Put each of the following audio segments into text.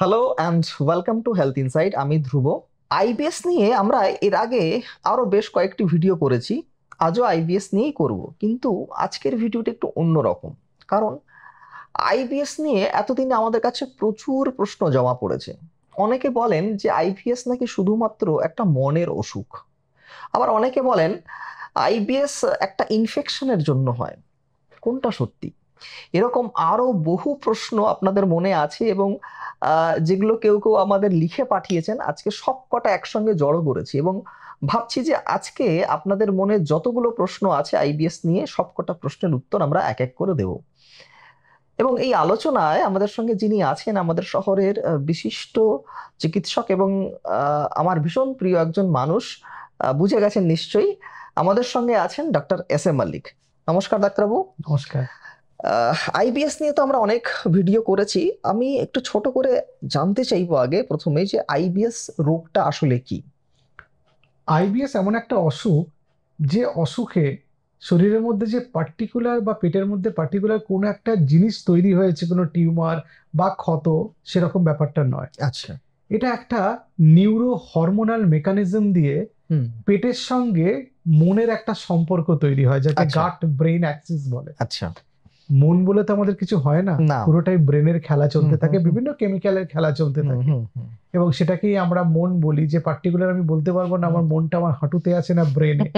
Hello and welcome to health insight. আমি ধ্রুব। IBS নিয়ে আমরা এর আগে আরো বেশ কয়েকটি ভিডিও করেছি। আজও আইবিএস নিয়েই করব, কিন্তু আজকের ভিডিওটা একটু অন্যরকম। কারণ আইবিএস নিয়ে এতদিনে আমাদের কাছে প্রচুর প্রশ্ন জমা পড়েছে। অনেকে বলেন যে আইবিএস নাকি শুধুমাত্র একটা মনের অসুখ, আবার অনেকে বলেন আইবিএস একটা ইনফেকশনের জন্য হয়। কোনটা সত্যি? এরকম আরো বহু প্রশ্ন আপনাদের মনে আছে, এবং যেগুলো কেউ কেউ আমাদের লিখে পাঠিয়েছেন। আজকে সব কটা একসঙ্গে জড়ো করেছি এবং ভাবছি যে আজকে আপনাদের মনে যতগুলো প্রশ্ন আছে আইবিএস নিয়ে সব কটা প্রশ্নের উত্তর আমরা এক এক করে দেব। এবং এই আলোচনায় আমাদের সঙ্গে যিনি আছেন, আমাদের শহরের বিশিষ্ট চিকিৎসক এবং আমার ভীষণ প্রিয় একজন মানুষ। বুঝে গেছেন নিশ্চয়ই, আমাদের সঙ্গে আছেন ডক্টর এস এ মালিক। নমস্কার ডাক্তারবাবু। নমস্কার। আইবিএস নিয়ে তো আমরা অনেক ভিডিও করেছি। আমি একটু ছোট করে জানতে চাইবো আগে প্রথমে যে আইবিএস রোগটা আসলে কি। আইবিএস এমন একটা অসুখ, যে অসুখে শরীরের মধ্যে যে পার্টিকুলার বা পেটের মধ্যে পার্টিকুলার কোনো একটা জিনিস তৈরি হয়েছে, কোনো টিউমার বা ক্ষত, সেরকম ব্যাপারটা নয়। আচ্ছা। এটা একটা নিউরো হরমোনাল মেকানিজম দিয়ে পেটের সঙ্গে মনের একটা সম্পর্ক তৈরি হয়, যাকে আচ্ছা। গাট ব্রেইন অ্যাক্সিস বলে। আচ্ছা। মন বলে তো আমাদের কিছু হয় না, না। পুরোটাই ব্রেনের খেলা চলতে থাকে, বিভিন্ন কেমিক্যালের খেলা চলতে থাকে, এবং সেটাকেই আমরা মন বলি। যে পার্টিকুলার আমি বলতে পারবো না আমার মনটা আমার হাঁটুতে আছে না ব্রেনে,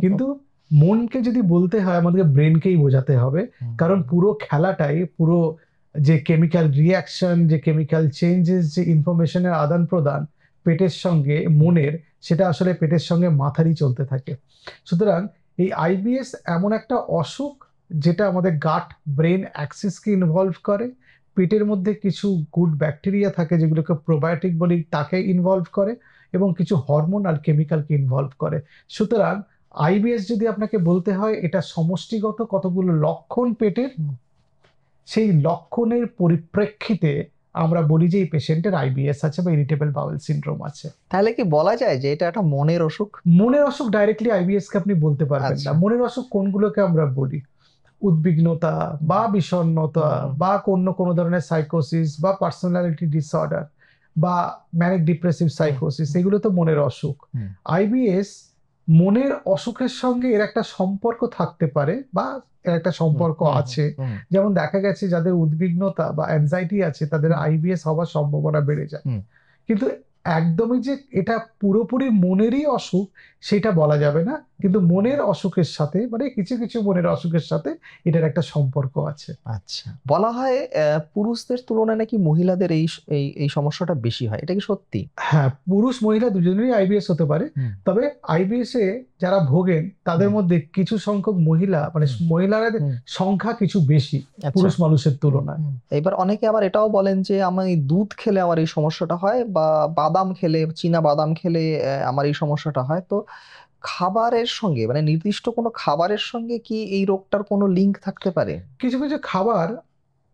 কিন্তু মনকে যদি বলতে হয় আমাদেরকে ব্রেনকেই বোঝাতে হবে। কারণ পুরো খেলাটাই, পুরো যে কেমিক্যাল রিয়াকশন, যে কেমিক্যাল চেঞ্জেস, যে ইনফরমেশনের আদান প্রদান পেটের সঙ্গে মনের, সেটা আসলে পেটের সঙ্গে মাথারই চলতে থাকে। সুতরাং এই আইবিএস এমন একটা অসুখ যেটা আমাদের গাট ব্রেন অ্যাক্সিসকে ইনভলভ করে। পেটের মধ্যে কিছু গুড ব্যাকটেরিয়া থাকে যেগুলোকে প্রোবায়োটিক বলি, তাকে ইনভলভ করে, এবং কিছু হরমোন আর কেমিক্যালকে ইনভলভ করে। সুতরাং আইবিএস যদি আপনাকে বলতে হয়, এটা সমষ্টিগত কতগুলো লক্ষণ পেটের, সেই লক্ষণের পরিপ্রেক্ষিতে আমরা বলি যে এই পেশেন্টের আইবিএস আছে বা ইরিটেবল বাউল সিনড্রোম আছে। তাহলে কি বলা যায় যে এটা একটা মনের অসুখ? মনের অসুখ ডাইরেক্টলি আইবিএস কে আপনি বলতে পারবেন না। মনের অসুখ কোনগুলোকে আমরা বলি? উদ্বিগ্নতা বা বিষণ্ণতা বা কোনো ধরনের সাইকোসিস বা পার্সোনালিটি ডিসঅর্ডার বা ম্যানিক ডিপ্রেসিভ সাইকোসিস, এগুলো তো মনের অসুখ। আইবিএস মনের অসুখের সঙ্গে এর একটা সম্পর্ক থাকতে পারে বা এর একটা সম্পর্ক আছে। যেমন দেখা গেছে যাদের উদ্বিগ্নতা বা অ্যাংজাইটি আছে তাদের আইবিএস হওয়ার সম্ভাবনা বেড়ে যায়। কিন্তু একদমই যে এটা পুরোপুরি মনেরই অসুখ সেটা বলা যাবে না, কিন্তু মনের অসুখের সাথে, মানে কিছু কিছু মনের অসুখের সাথে এটার একটা সম্পর্ক আছে। আচ্ছা। বলা হয় পুরুষদের তুলনায় নাকি মহিলাদের এই এই এই সমস্যাটা বেশি হয়, এটা কি সত্যি? হ্যাঁ, পুরুষ মহিলা দুজনেরই আইবিএস হতে পারে। তবে আইবিএস এ যারা ভোগেন তাদের মধ্যে কিছু সংখ্যক মহিলা, মানে মহিলাদের সংখ্যা কিছু বেশি পুরুষ মানুষের তুলনায়। এবার অনেকে আবার এটাও বলেন যে আমি দুধ খেলে আমার এই সমস্যাটা হয়, বা বাদাম খেলে, চীনা বাদাম খেলে আমার এই সমস্যাটা হয়। তো খাবারের সঙ্গে, মানে নির্দিষ্ট কোনো খাবারের সঙ্গে কি এই রোগটার কোনো লিঙ্ক থাকতে পারে? কিছু কিছু খাবার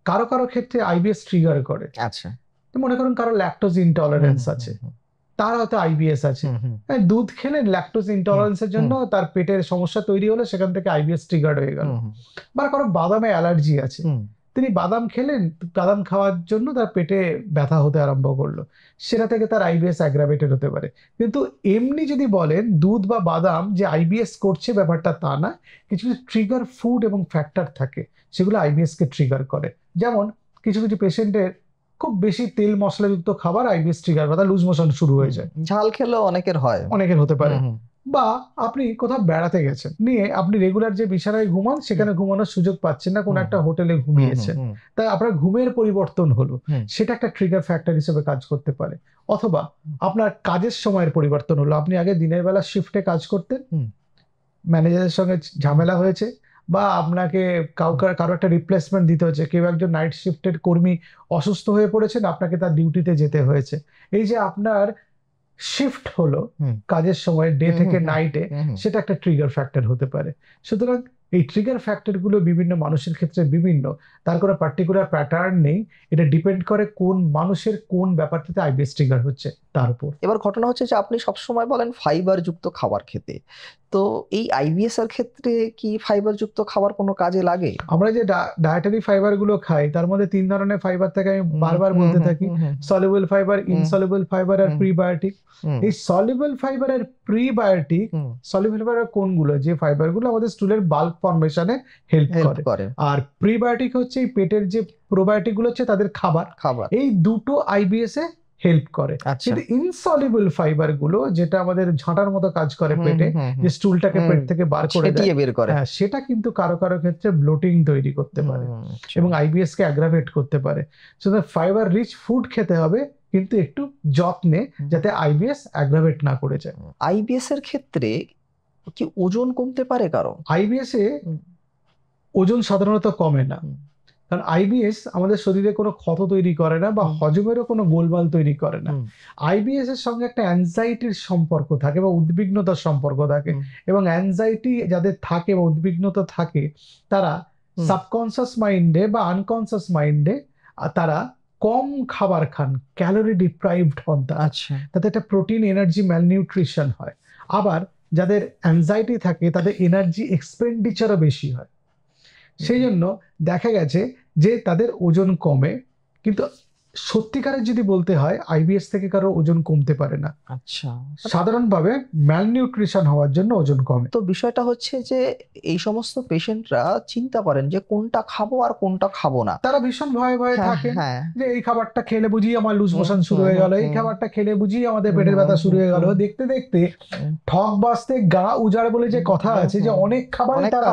কারো কারো ক্ষেত্রে আইবিএস ট্রিগার করে। আচ্ছা। মনে করুন কারো ল্যাকটোজ ইনটলারেন্স আছে, তার হয়তো আইবিএস আছে। দুধ খেলে ল্যাকটোজ ইনটলারেন্সের জন্য তার পেটের সমস্যা তৈরি হলো, সেখান থেকে আইবিএস ট্রিগার হয়ে গেল। বা কারো বাদামে অ্যালার্জি আছে, তিনি বাদাম খেলেন, বাদাম খাওয়ার জন্য তার পেটে ব্যথা হতে আরম্ভ করলো, সেটা থেকে তার আইবিএস অ্যাগ্রাভেটেড হতে পারে। কিন্তু এমনি যদি বলেন দুধ বা বাদাম যে আইবিএস করছে, ব্যাপারটা তা না। কিছু কিছু ট্রিগার ফুড এবং ফ্যাক্টর থাকে সেগুলো আইবিএস কে ট্রিগার করে। যেমন কিছু কিছু পেশেন্টের খুব বেশি তেল মশলাযুক্ত খাবার আইবিএস ট্রিগার, বা লুজ মোশন শুরু হয়ে যায়। ঝাল খেলেও অনেকের হয়, অনেকের হতে পারে। বা আপনি কোথাও বেড়াতে গেছেন, নিয়ে আপনি রেগুলার যে বিছানায় ঘুমান সেখানে ঘুমানোর সুযোগ পাচ্ছেন না, কোনো একটা হোটেলে ঘুমিয়েছেন, তাই আপনার ঘুমের পরিবর্তন হলো, সেটা একটা ট্রিগার ফ্যাক্টর হিসেবে কাজ করতে পারে। অথবা আপনার কাজের সময়ের পরিবর্তন হলো, আপনি আগে দিনের বেলা শিফটে কাজ করতেন, ম্যানেজারের সঙ্গে ঝামেলা হয়েছে, বা আপনাকে কারো একটা রিপ্লেসমেন্ট দিতে হচ্ছে, কেউ একজন নাইট শিফটের কর্মী অসুস্থ হয়ে পড়েছেন, আপনাকে তার ডিউটিতে যেতে হয়েছে। এই যে আপনার শিফট হলো কাজের সময়, ডে থেকে নাইটে, সেটা একটা ট্রিগার ফ্যাক্টর হতে পারে। সুতরাং এই ট্রিগার ফ্যাক্টরগুলো বিভিন্ন মানুষের ক্ষেত্রে বিভিন্ন, তার কোনো পার্টিকুলার প্যাটার্ন নেই, এটা ডিপেন্ড করে কোন মানুষের কোন ব্যাপারটাতে আইবিএস ট্রিগার হচ্ছে তার উপর। এবার ঘটনা হচ্ছে যে আপনি সবসময় বলেন ফাইবার যুক্ত খাবার খেতে, তো এই আইবিএস এর ক্ষেত্রে কি ফাইবার যুক্ত খাবার কোনো কাজে লাগে? আমরা যে ডায়েটারি ফাইবার গুলো খাই তার মধ্যে 3 ধরনের ফাইবার থাকে, আমি বারবার বলতে থাকি, সলিউবল ফাইবার, ইনসলিউবল ফাইবার আর প্রিবায়োটিক। এই সলিউবল ফাইবার আর প্রিবায়োটিক, সলিউবল ফাইবার কোনগুলো, যে ফাইবার গুলো আমাদের স্টুলের বাল্ক ফর্মেশনে হেল্প করে, আর প্রিবায়োটিক হচ্ছে এই পেটের যে প্রোবায়োটিক গুলো হচ্ছে তাদের খাবার। এই দুটো আইবিএস এ হেল্প করে। কিন্তু ইনসলিউবল ফাইবার গুলো যেটা আমাদের ঝাঁটার মতো কাজ করে পেটে, যে স্টুলটাকে পেট থেকে বার করে দেয়, সেটা কিন্তু কারো কারো ক্ষেত্রে ব্লোটিং তৈরি করতে পারে এবং আইবিএস কে অ্যাগ্রাভেট করতে পারে। সুতরাং ফাইবার রিচ ফুড খেতে হবে, কিন্তু একটু যত্নে, যাতে আইবিএস অ্যাগ্রাভেট না করে যায়। আইবিএস এর ক্ষেত্রে কি ওজন কমতে পারে কারো? আইবিএস এ ওজন সাধারণত কমে না, কারণ আইবিএস আমাদের শরীরে কোনো ক্ষত তৈরি করে না বা হজমেরও কোনো গোলমাল তৈরি করে না। আইবিএস এর সঙ্গে একটা অ্যাংজাইটির সম্পর্ক থাকে বা উদ্বিগ্নতার সম্পর্ক থাকে, এবং অ্যাংজাইটি যাদের থাকে বা উদ্বিগ্নতা থাকে তারা সাবকনসিয়াস মাইন্ডে বা আনকনসিয়াস মাইন্ডে তারা কম খাবার খান, ক্যালোরি ডিপ্রাইভড হন, তাতে একটা প্রোটিন এনার্জি ম্যালনিউট্রিশন হয়। আবার যাদের অ্যাংজাইটি থাকে তাদের এনার্জি এক্সপেন্ডিচারও বেশি হয়, সেই জন্য দেখা গেছে যে তাদের ওজন কমে। কিন্তু সত্যিকারের যদি বলতে হয়, আইবিএস থেকে কারো ওজন কমতে পারে না। আচ্ছা, সাধারণভাবে ম্যালনিউট্রিশন হওয়ার জন্য ওজন কমে। তো বিষয়টা হচ্ছে যে এই সমস্ত পেশেন্টরা চিন্তা করেন যে কোনটা খাবো আর কোনটা খাবো না, তারা ভীষণ ভয়ে ভয়ে থাকে যে এই খাবারটা খেলে বুঝি আমার লুজ মোশন শুরু হয়ে গেল, এই খাবারটা খেলে বুঝি আমাদের পেটের ব্যথা শুরু হয়ে গেল। দেখতে দেখতে ঠক বাসতে গা উজাড় বলে যে কথা আছে, যে অনেক খাবারই তারা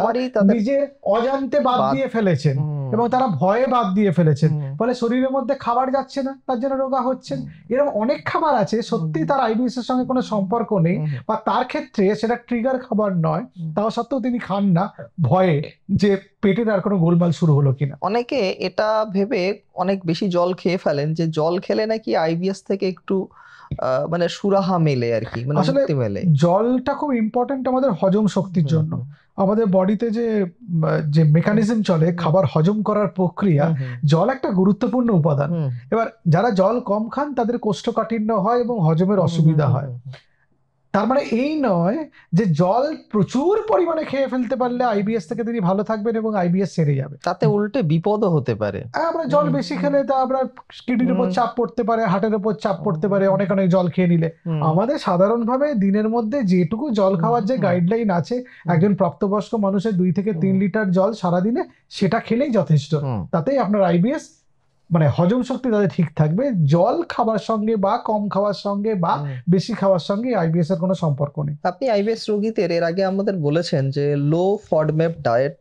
নিজে অজান্তে বাদ দিয়ে ফেলেছেন এবং তারা ভয়ে বাদ দিয়ে ফেলেছেন, ফলে শরীরের মধ্যে খাবার যাচ্ছে না, তার জন্য রোগা হচ্ছেন। এরকম অনেক খাবার আছে সত্যি তার আইবিএস এর সঙ্গে কোনো সম্পর্ক নেই, বা তার ক্ষেত্রে সেটা ট্রিগার খাবার নয়, তাও সত্ত্বেও তিনি খান না ভয়ে যে পেটের আর কোনো গোলমাল শুরু হলো কিনা। অনেকে এটা ভেবে অনেক বেশি জল খেয়ে ফেলেন যে জল খেলে নাকি আইবিএস থেকে একটু মানে সুরাহা মেলে আর কি, মানে আসলে জলটা খুব ইম্পর্টেন্ট আমাদের হজম শক্তির জন্য। আমাদের বডিতে যে মেকানিজম চলে খাবার হজম করার প্রক্রিয়া, জল একটা গুরুত্বপূর্ণ উপাদান। এবার যারা জল কম খান তাদের কোষ্ঠকাঠিন্য হয় এবং হজমের অসুবিধা হয়। তার মানে এই নয় যে জল প্রচুর পরিমাণে খেয়ে ফেলতে পারলে আইবিএস থেকে তিনি ভালো থাকবেন এবং আইবিএস সেরে যাবে, তাতে উল্টে বিপদও হতে পারে। আমরা জল বেশি খেলে তা আমরা কিডনির উপর চাপ পড়তে পারে, হার্টের উপর চাপ পড়তে পারে অনেক অনেক জল খেয়ে নিলে। আমাদের সাধারণভাবে দিনের মধ্যে যেটুকু জল খাওয়ার যে গাইডলাইন আছে, একজন প্রাপ্তবয়স্ক মানুষের 2 থেকে 3 লিটার জল সারাদিনে, সেটা খেলেই যথেষ্ট। তাতেই আপনার আইবিএস মানে হজম শক্তি তাদের ঠিক থাকবে। জল খাবার সঙ্গে বা কম খাওয়ার সঙ্গে বা বেশি খাওয়ার সঙ্গে আইবিএস এর কোনো সম্পর্ক নেই। আপনি আইবিএস রোগীদের এর আগে আমাদের বলেছেন যে লো ফডম্যাপ ডায়েট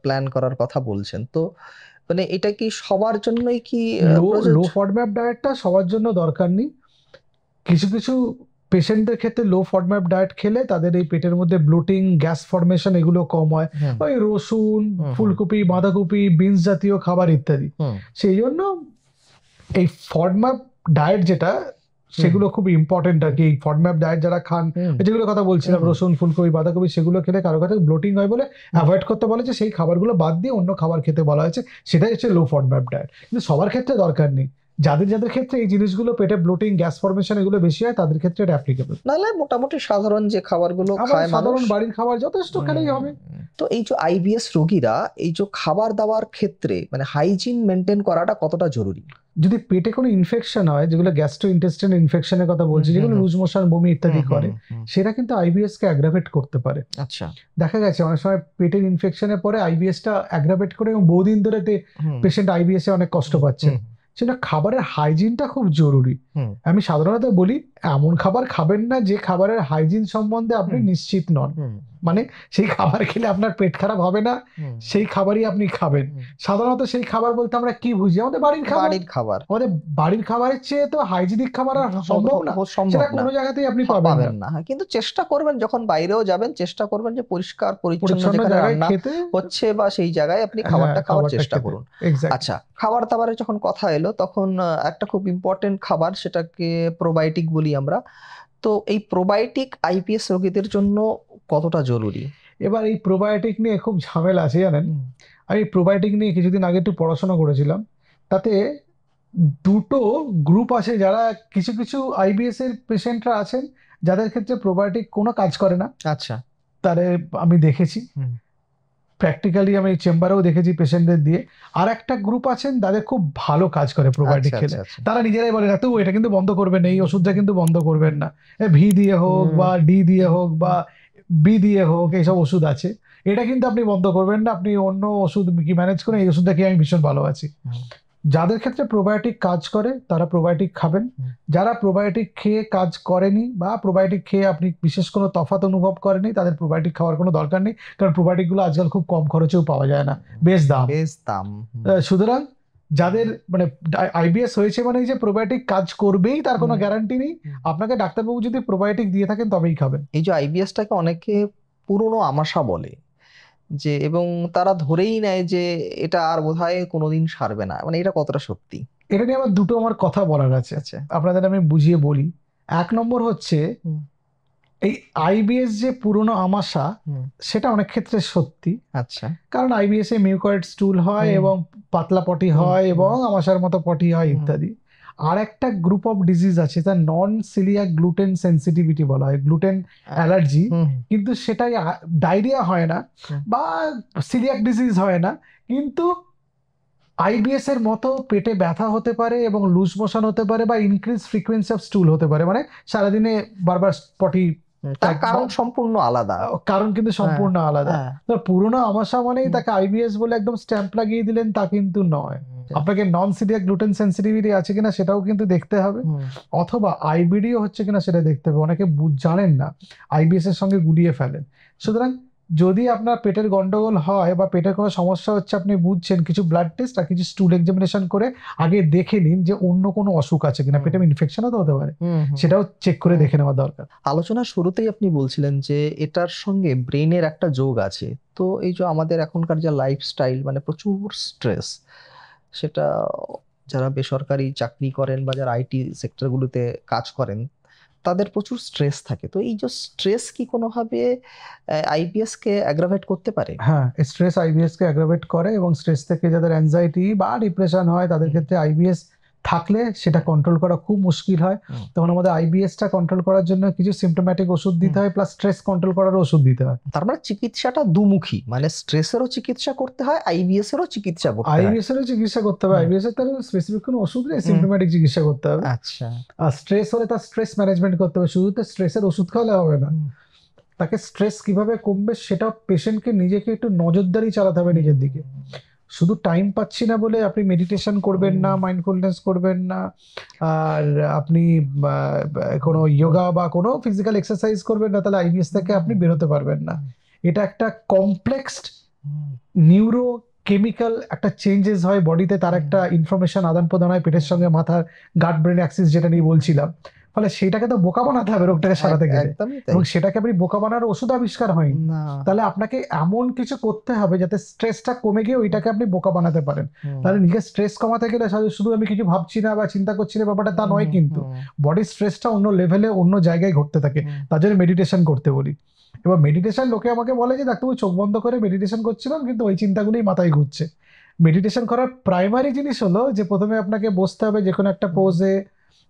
প্ল্যান করার কথা বলছেন, তো মানে এটা কি সবার জন্যই কি লো ফডম্যাপ ডায়েটটা সবার জন্য দরকার নেই। কিছু কিছু পেশেন্টদের ক্ষেত্রে লো ফডম্যাপ ডায়েট খেলে তাদের এই পেটের মধ্যে ব্লোটিং, গ্যাস ফর্মেশন এগুলো কম হয়, ওই রসুন, ফুলকপি, বাঁধাকপি, বিনস জাতীয় খাবার ইত্যাদি। সেই জন্য এই ফডম্যাপ ডায়েট যেটা, সেগুলো খুব ইম্পর্টেন্ট আর কি। ফডম্যাপ ডায়েট যারা খান, যেগুলো কথা বলছিলাম, রসুন, ফুলকপি, বাঁধাকপি, সেগুলো খেলে কারো কাছে ব্লোটিং হয় বলে অ্যাভয়েড করতে বলা হয়েছে, সেই খাবারগুলো বাদ দিয়ে অন্য খাবার খেতে বলা হয়েছে, সেটাই হচ্ছে লো ফডম্যাপ ডায়েট। কিন্তু সবার ক্ষেত্রে দরকার নেই। যাদের যাদের ক্ষেত্রে এই জিনিসগুলো পেটে ব্লোটিং, গ্যাস ফর্মেশন এগুলো বেশি হয়, তাদের ক্ষেত্রে এটা অ্যাপ্লিকেবল। নাহলে মোটামুটি সাধারণ যে খাবারগুলো খায় মানুষ, সাধারণ বাড়ির খাবার যথেষ্ট খেলেই হবে। তো এই যে আইবিএস রোগীরা এই যে খাবার দাবার ক্ষেত্রে মানে হাইজিন মেনটেন করাটা কতটা জরুরি? যদি পেটে কোনো ইনফেকশন হয়, যেগুলো গ্যাস্ট্রোইন্টেস্টাইনাল ইনফেকশনের কথা বলছি, যেগুলো লুজ মোশন, বমি ইত্যাদি করে, সেটা কিন্তু আইবিএস কে অ্যাগ্রাভেট করতে পারে। আচ্ছা, দেখা গেছে অনেক সময় পেটের ইনফেকশনের পরে আইবিএসটা অ্যাগ্রাভেট করে এবং বহুদিন ধরে পেশেন্ট আইবিএস এ অনেক কষ্ট পাচ্ছে। সেটা খাবারের হাইজিনটা খুব জরুরি। আমি সাধারণত বলি এমন খাবার খাবেন না যে খাবারের হাইজিন সম্বন্ধে আপনি নিশ্চিত নন, মানে সেই খাবার খেলে আপনার পেট খারাপ হবে না, সেই খাবারই আপনি খাবেন। সাধারণত সেই খাবার বলতে আমরা কি বুঝি? আমাদের বাড়ির খাবার। আমাদের বাড়ির খাবারের চেয়ে তো হাইজিনিক খাবার আর সম্ভব না, সেটা কোনো জায়গাতেই আপনি পাবেন না। কিন্তু চেষ্টা করবেন যখন বাইরেও যাবেন, চেষ্টা করবেন যে পরিষ্কার পরিচ্ছন্ন যেখানে রান্না হচ্ছে বা সেই জায়গায় আপনি খাবারটা খাওয়ার চেষ্টা করুন। আচ্ছা, খাবার দাবারের যখন কথা এলো তখন একটা খুব ইম্পর্টেন্ট খাবার, সেটাকে প্রোবায়োটিক বলি আমরা। তো এই প্রোবায়োটিক আইবিএস রোগীদের জন্য কতটা জরুরি? এবার এই প্রোবায়োটিক নিয়ে খুব ঝামেলা আছে জানেন। আমি প্রোবায়োটিক নিয়ে কিছুদিন আগে একটু পড়াশোনা করেছিলাম, তাতে দুটো গ্রুপ আছে, যারা কিছু কিছু আইবিএস এর পেশেন্টরা আছেন যাদের ক্ষেত্রে প্রোবায়োটিক কোনো কাজ করে না। আচ্ছা, তারে আমি দেখেছি, প্র্যাকটিক্যালি আমি চেম্বারেও দেখেছি পেশেন্টদের দিয়ে। আর একটা গ্রুপ আছেন তাদের খুব ভালো কাজ করে প্রোবায়োটিক খেলে। তারা নিজেরাই বলে না তো এটা কিন্তু বন্ধ করবেন না, এই ওষুধটা কিন্তু বন্ধ করবেন না, ভি দিয়ে হোক বা ডি দিয়ে হোক বা বি দিয়ে হোক, এইসব ওষুধ আছে, এটা কিন্তু আপনি বন্ধ করবেন না, আপনি অন্য ওষুধ কি ম্যানেজ করেন, এই ওষুধটা খেয়ে আমি ভীষণ ভালো আছি। যাদের ক্ষেত্রে প্রোবায়োটিক কাজ করে তারা প্রোবায়োটিক খাবেন। যারা প্রোবায়োটিক খেয়ে কাজ করেনি বা প্রোবায়োটিক খেয়ে আপনি বিশেষ কোনো তফাৎ অনুভব করেনি, তাদের প্রোবায়োটিক খাওয়ার কোনো দরকার নেই, কারণ প্রোবায়োটিক গুলো আজকাল খুব কম খরচেও পাওয়া যায় না, বেশ দাম। সুতরাং যাদের মানে আইবিএস হয়েছে মানে যে প্রোবায়োটিক কাজ করবেই তার কোনো গ্যারান্টি নেই। আপনাকে ডাক্তারবাবু যদি প্রোবায়োটিক দিয়ে থাকেন তবেই খাবেন। এই যে আইবিএসটাকে অনেকে পুরনো আমাশা বলে, যে এবং তারা ধরেই নেয় যে এটা আর বোধহয় কোনোদিন সারবে না, মানে এটা কতটা সত্যি? এটা নিয়ে আমার কথা বলার আছে, আপনাদের আমি বুঝিয়ে বলি। এক নম্বর হচ্ছে, এই আইবিএস যে পুরনো আমাশা সেটা অনেক ক্ষেত্রে সত্যি। আচ্ছা, কারণ আইবিএস এ মিউকয়েড স্টুল হয় এবং পাতলা পটি হয় এবং আমাশার মতো পটি হয় ইত্যাদি। আর একটা গ্রুপ অফ ডিজিজ আছে, তার নন সিলিয়াক গ্লুটেন সেন্সিটিভিটি বলা হয়, গ্লুটেন অ্যালার্জি, কিন্তু সেটাই ডায়রিয়া হয় না বা সিলিয়াক ডিজিজ হয় না, কিন্তু আইবিএস এর মতো পেটে ব্যথা হতে পারে এবং লুজ মোশন হতে পারে বা ইনক্রিজ ফ্রিকোয়েন্সি অফ স্টুল হতে পারে, মানে সারাদিনে বারবার পটি। তার কারণ সম্পূর্ণ আলাদা, কারণ কিন্তু সম্পূর্ণ আলাদা। পুরোনো আমাশা মানেই তাকে আইবিএস বলে একদম স্ট্যাম্প লাগিয়ে দিলেন তা কিন্তু নয়। আপনাকে নন সিলিয়াক গ্লুটেন সেন্সিটিভিটি আছে কিনা সেটাও কিন্তু দেখতে হবে, অথবা আইবিডিও হচ্ছে কিনা সেটা দেখতে হবে। অনেকে জানেন না, আইবিএস এর সঙ্গে গুলিয়ে ফেলেন। সুতরাং যদি আপনার পেটের গন্ডগোল হয় বা পেটের কোনো সমস্যা হচ্ছে, আপনি বুঝছেন, কিছু ব্লাড টেস্ট আর কিছু স্টুল এক্সামিনেশন করে আগে দেখে নিন যে অন্য কোনো অসুখ আছে কিনা, পেটে ইনফেকশনও তো হতে পারে, সেটাও চেক করে দেখে নেওয়া দরকার। আলোচনার শুরুতেই আপনি বলছিলেন যে এটার সঙ্গে ব্রেনের একটা যোগ আছে। তো এই যে আমাদের এখনকার যে লাইফস্টাইল, মানে প্রচুর স্ট্রেস, সেটা যারা বেসরকারি চাকরি করেন বা যারা আইটি সেক্টরগুলোতে কাজ করেন তাদের প্রচুর স্ট্রেস থাকে। তো এই যে স্ট্রেস কি কোনোভাবে আইবিএস কে অ্যাগ্রাভেট করতে পারে? হ্যাঁ, স্ট্রেস আইবিএস কে অ্যাগ্রাভেট করে, এবং স্ট্রেস থেকে যাদের অ্যাংজাইটি বা ডিপ্রেশন হয় তাদের ক্ষেত্রে আইবিএস থাকলে সেটা কন্ট্রোল করা খুব মুশকিল হয়। তখন আমাদের আইবিএসটা কন্ট্রোল করার জন্য কিছু সিম্পটোম্যাটিক ওষুধ দিতে হয়, প্লাস স্ট্রেস কন্ট্রোল করার ওষুধ দিতে হয়। তার মানে চিকিৎসাটা দুমুখী, মানে স্ট্রেসেরও চিকিৎসা করতে হয়, আইবিএস এরও চিকিৎসা করতে হয়। আইবিএস এরও চিকিৎসা করতে হবে, আইবিএস এর তার স্পেসিফিক কোনো ওষুধ নেই, সিম্পটোম্যাটিক চিকিৎসা করতে হবে। আচ্ছা, আর স্ট্রেস হলে তার স্ট্রেস ম্যানেজমেন্ট করতে হবে, শুধু তো স্ট্রেসের ওষুধ খাওয়ালে হবে না। তাকে স্ট্রেস কিভাবে কমবে সেটা পেশেন্টকে নিজেকে একটু নজরদারি চালাতে হবে নিজের দিকে। শুধু টাইম পাচ্ছি না বলে আপনি মেডিটেশন করবেন না, মাইন্ডফুলনেস করবেন না, আর আপনি কোনো যোগা বা কোনো ফিজিক্যাল এক্সারসাইজ করবেন না, তাহলে আইবিএস থেকে আপনি বেরোতে পারবেন না। এটা একটা কমপ্লেক্স নিউরো কেমিক্যাল একটা চেঞ্জেস হয় বডিতে, তার একটা ইনফরমেশন আদান প্রদান হয় পেটের সঙ্গে মাথার গাট ব্রেন অ্যাক্সিস, যেটা নিয়ে বলছিলাম। ফলে সেটাকে তো বোকা বানাতে হবে রোগটাকে সারাতে গেলে, এবং সেটাকে আপনি বোকা বানার ওষুধ আবিষ্কার হয়নি। তাহলে আপনাকে এমন কিছু করতে হবে যাতে স্ট্রেসটা কমে গিয়ে ওইটাকে আপনি বোকা বানাতে পারেন। তাহলে নিজের স্ট্রেস কমাতে গেলে শুধু আমি কিছু ভাবছি না বা চিন্তা করছি না ব্যাপারটা তা নয়, কিন্তু বডির স্ট্রেসটা অন্য লেভেলে অন্য জায়গায় ঘটতে থাকে, তার জন্য মেডিটেশন করতে বলি। এবার মেডিটেশন, লোকে আমাকে বলে যে ডাক্তারবাবু চোখ বন্ধ করে মেডিটেশন করছিলাম কিন্তু ওই চিন্তাগুলোই মাথায় ঘুরছে। মেডিটেশন করার প্রাইমারি জিনিস হলো যে প্রথমে আপনাকে বসতে হবে যে কোনো একটা পোজে,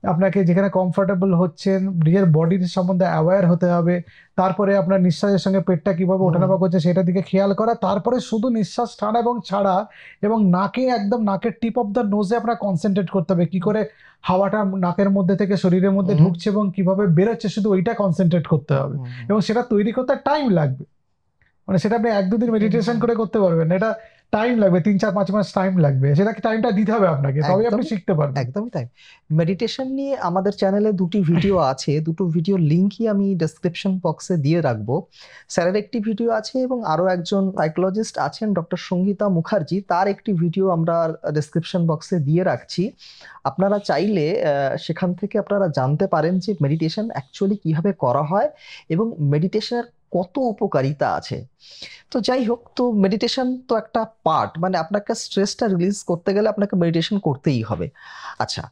আপনাকে যেখানে কমফোর্টেবল হচ্ছেন, নিজের বডির সম্বন্ধে অ্যাওয়্যার হতে হবে, তারপরে আপনার নিঃশ্বাসের সঙ্গে পেটটা কিভাবে ওঠানামা করছে সেটার দিকে খেয়াল করা, তারপরে শুধু নিঃশ্বাস টানা এবং ছাড়া, এবং নাকে একদম নাকের টিপ অফ দ্য নোজে আপনার কনসেন্ট্রেট করতে হবে, কি করে হাওয়াটা নাকের মধ্যে থেকে শরীরের মধ্যে ঢুকছে এবং কিভাবে বেরোচ্ছে, শুধু ওইটা কনসেন্ট্রেট করতে হবে। এবং সেটা তৈরি করতে টাইম লাগবে, মানে সেটা আপনি 1-2 দিন মেডিটেশন করে করতে পারবেন, এটা টাইম লাগবে, 3-4-5 মাস টাইম লাগবে, সেটাকে টাইমটা দিতে হবে আপনাকে, তবে আপনি শিখতে পারবেন। একদমই তাই। মেডিটেশন নিয়ে আমাদের চ্যানেলে 2টি ভিডিও আছে, দুটো ভিডিও লিঙ্কই আমি ডেসক্রিপশন বক্সে দিয়ে রাখবো। স্যারের একটি ভিডিও আছে এবং আরো একজন সাইকোলজিস্ট আছেন ডক্টর সঙ্গীতা মুখার্জি, তার একটি ভিডিও আমরা ডেসক্রিপশন বক্সে দিয়ে রাখছি। আপনারা চাইলে সেখান থেকে আপনারা জানতে পারেন যে মেডিটেশন অ্যাকচুয়ালি কিভাবে করা হয় এবং মেডিটেশনের কত উপকারিতা আছে। তো যাই হোক, তো মেডিটেশন তো একটা পার্ট, মানে আপনাকে স্ট্রেসটা রিলিজ করতে গেলে আপনাকে মেডিটেশন করতেই হবে। আচ্ছা,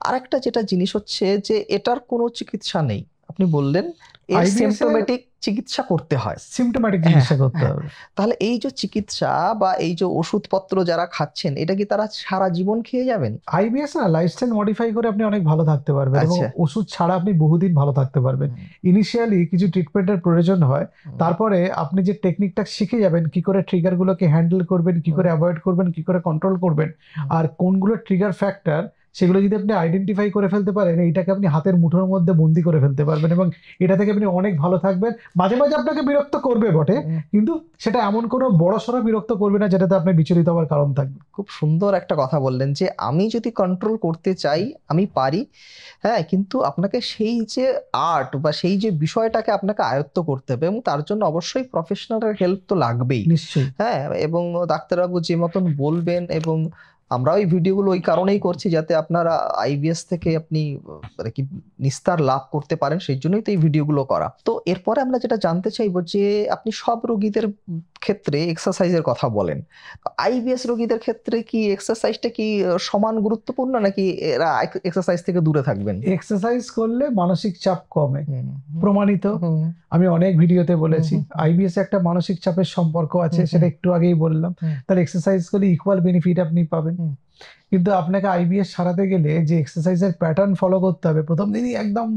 আর একটা যেটা জিনিস হচ্ছে যে এটার কোনো চিকিৎসা নেই, আপনি বললেন এর IBS সিম্পটোমেটিক চিকিৎসা করতে হয়, সিম্পটোম্যাটিক চিকিৎসা করতে হবে। তাহলে এই যে চিকিৎসা বা এই যে ওষুধপত্র যারা খাচ্ছেন, এটা কি তারা সারা জীবন খেয়ে যাবেন? IBS না, লাইফস্টাইল মডিফাই করে আপনি অনেক ভালো থাকতে পারবেন এবং আচ্ছা। ওষুধ ছাড়া আপনি বহুদিন ভালো থাকতে পারবেন। ইনিশিয়ালি কিছু ট্রিটমেন্টের প্রয়োজন হয়, তারপরে আপনি যে টেকনিকটা শিখে যাবেন, কি করে ট্রিগার গুলোকে হ্যান্ডেল করবেন, কি করে অ্যাভয়েড করবেন, কি করে কন্ট্রোল করবেন, আর কোনগুলো ট্রিগার ফ্যাক্টর সেগুলো যদি আপনি আইডেন্টিফাই করে ফেলতে পারেন, এইটাকে আপনি হাতের মুঠোর মধ্যে বন্দি করে ফেলতে পারবেন এবং এটা থেকে আপনি অনেক ভালো থাকবেন। মাঝে মাঝে আপনাকে বিরক্ত করবে বটে, কিন্তু সেটা এমন কোনো বড়সড় বিরক্ত করবে না যেটাতে আপনি বিচলিত হওয়ার কারণ থাকবে। খুব সুন্দর একটা কথা বললেন যে আমি যদি কন্ট্রোল করতে চাই আমি পারি, হ্যাঁ, কিন্তু আপনাকে সেই যে আর্ট বা সেই যে বিষয়টাকে আপনাকে আয়ত্ত করতে হবে এবং তার জন্য অবশ্যই প্রফেশনালের হেল্প তো লাগবেই। নিশ্চয়ই। হ্যাঁ, এবং ডাক্তারবাবু যে মতন বলবেন, এবং আমরা ওই ভিডিওগুলো ওই কারণেই করছি যাতে আপনারা আইবিএস থেকে আপনি মানে কি নিস্তার লাভ করতে পারেন, সেই জন্যই তো এই ভিডিওগুলো করা। তো এরপরে আমরা যেটা জানতে চাইবো যে আপনি সব রোগীদের ক্ষেত্রে এক্সারসাইজের কথা বলেন, আইবিএস রোগীদের ক্ষেত্রে কি এক্সারসাইজটা কি সমান গুরুত্বপূর্ণ, নাকি এরা এক্সারসাইজ থেকে দূরে থাকবেন? এক্সারসাইজ করলে মানসিক চাপ কমে, প্রমাণিত। আমি অনেক ভিডিওতে বলেছি আইবিএস একটা মানসিক চাপের সম্পর্ক আছে, সেটা একটু আগেই বললাম। তাহলে এক্সারসাইজ করলে ইকুয়াল বেনিফিট আপনি পাবেন। কিন্তু আপনাকে আইবিএস সারাতে গেলে যে এক্সারসাইজের প্যাটার্ন ফলো করতে হবে, প্রথম দিনই একদম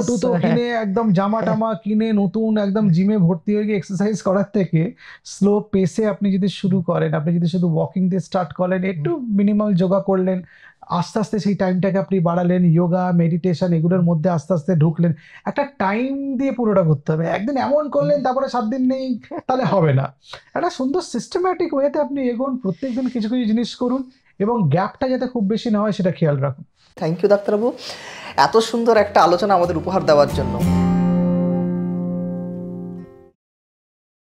জুতো কিনে একদম জামা টামা কিনে নতুন একদম জিমে ভর্তি হয়ে গিয়ে এক্সারসাইজ করার থেকে স্লো পেসে আপনি যদি শুরু করেন, আপনি যদি শুধু ওয়াকিং দিয়ে স্টার্ট করেন, একটু মিনিমাল যোগা করলেন, আস্তে আস্তে সেই টাইমটাকে আপনি বাড়ালেন, যোগা মেডিটেশন এগুলোর মধ্যে আস্তে আস্তে ঢুকলেন, একটা টাইম দিয়ে পুরোটা করতে হবে। একদিন এমন করলেন তারপরে 7 দিন নেই, তাহলে হবে না। একটা সুন্দর সিস্টেম্যাটিক ওয়েতে আপনি এগোন, প্রত্যেকদিন কিছু কিছু জিনিস করুন এবং গ্যাপটা যাতে খুব বেশি না হয় সেটা খেয়াল রাখুন। থ্যাংক ইউ ডাক্তারবাবু, এত সুন্দর একটা আলোচনা আমাদের উপহার দেওয়ার জন্য।